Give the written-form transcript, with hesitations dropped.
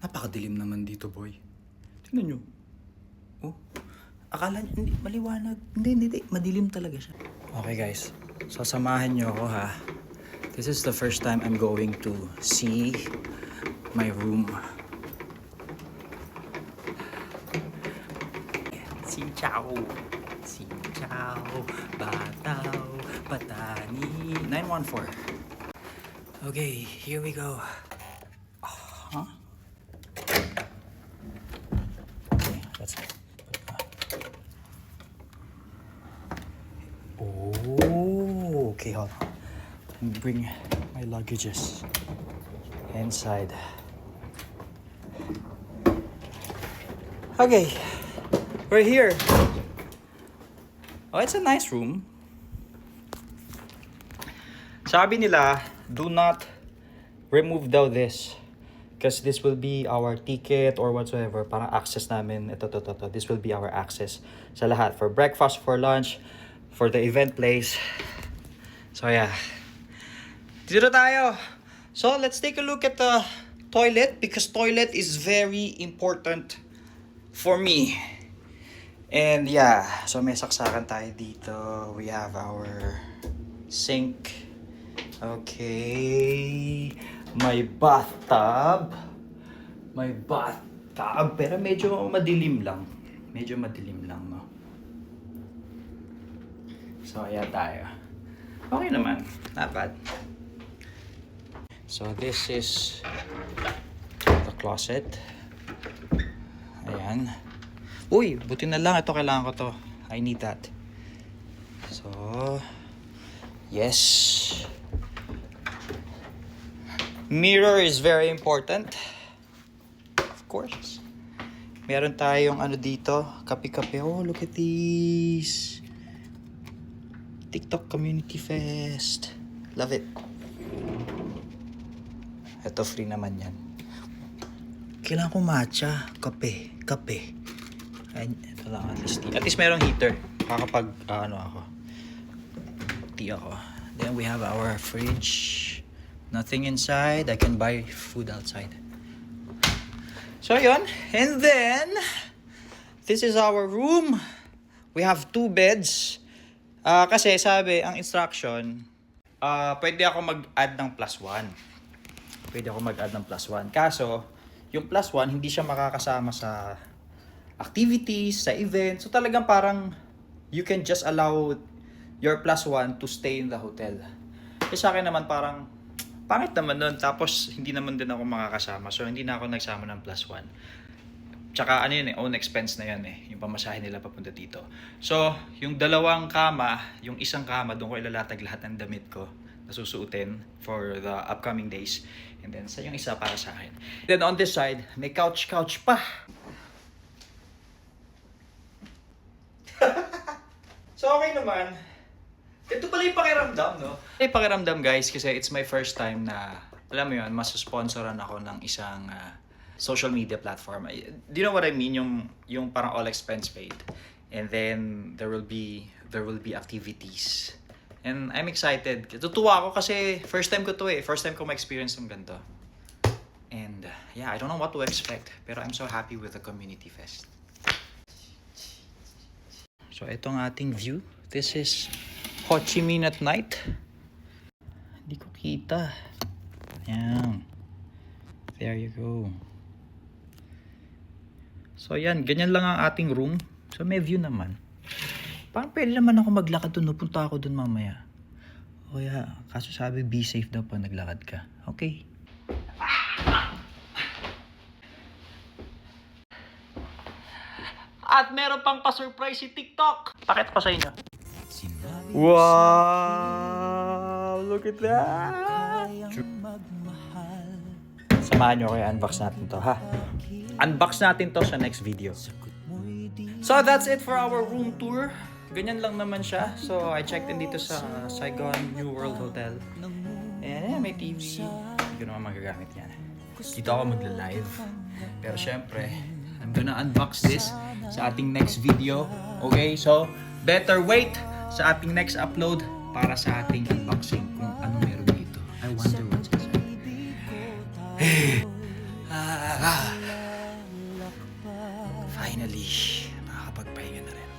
Napakadilim naman dito, boy. Tingnan nyo. Oh, akala nyo, hindi, maliwanag. Hindi. Madilim talaga siya. Okay, guys. So, samahan nyo ako, ha. This is the first time I'm going to see my room. Xin chào. Xin chào. Bataw. Patani. 914. Okay, here we go. Huh? Okay, let's go. Oh, okay, hold on. Let me bring my luggages inside. Okay, we're here. Oh, it's a nice room. Sabi nila, do not remove daw this. Because this will be our ticket or whatsoever. Parang access namin. Ito. This will be our access sa lahat. For breakfast, for lunch, for the event place. So yeah. Dito tayo. So let's take a look at the toilet. Because toilet is very important for me. And yeah. So may saksakan tayo dito. We have our sink. Okay. May bathtub. Pero medyo madilim lang. No? So, ayan tayo. Okay naman. Not bad. So, this is the closet. Ayan. Uy, buti na lang. Ito, kailangan ko to. I need that. So, yes. Mirror is very important. Of course. Meron tayong ano dito, kape-kape. Oh, look at these. TikTok Community Fest. Love it. Ito free naman yan. Kailangan ko matcha. Kape. Ay, ito lang at least tea. At least merong heater. Kakapag tea ako. Then we have our fridge. Nothing inside. I can buy food outside. So, yun. And then, this is our room. We have 2 beds. Kasi sabi, ang instruction, pwede ako mag-add ng +1. Kaso, yung +1, hindi siya makakasama sa activities, sa events. So, talagang parang, you can just allow your +1 to stay in the hotel. Kasi sa akin naman parang, pangit naman nun, tapos hindi naman din ako makakasama. So, hindi na ako nagsama ng +1. Tsaka, own expense na yan yung pamasahe nila papunta dito. So, yung 2 kama, yung isang kama, doon ko ilalatag lahat ng damit ko na susuotin for the upcoming days. And then, sa yung isa para sa akin. Then, on this side, may couch pa. So, okay naman. Ito pala yung pakiramdam, no? Yung pakiramdam, guys, kasi it's my first time na, alam mo yun, masusponsoran ako ng isang social media platform. Do you know what I mean? Yung parang all expense paid. And then, there will be activities. And I'm excited. Tutuwa ako kasi first time ko to First time ko ma-experience ng ganito. And yeah, I don't know what to expect. Pero I'm so happy with the Community Fest. So, itong ating view. This is Ho Chi Minh at night. Hindi ko kita. Ayan. There you go. So, yan. Ganyan lang ang ating room. So, may view naman. Parang pwede naman ako maglakad doon. Punta ako doon mamaya. O yeah. Kaso sabi, be safe daw pag naglakad ka. Okay. At meron pang pa-surprise si TikTok. Pakita ko sa inyo. Wow! Look at that! Samahan nyo kayo, unbox natin to, ha? Unbox natin to sa next video. So, that's it for our room tour. Ganyan lang naman siya. So, I checked in dito sa Saigon New World Hotel. And may TV. Hindi ko naman magagamit yan. Dito ako magla-live. Pero syempre, I'm gonna unbox this sa ating next video. Okay? So, better wait sa ating next upload para sa ating unboxing kung ano meron dito. I wonder what's inside. finally, nakakapagpahinga na rin.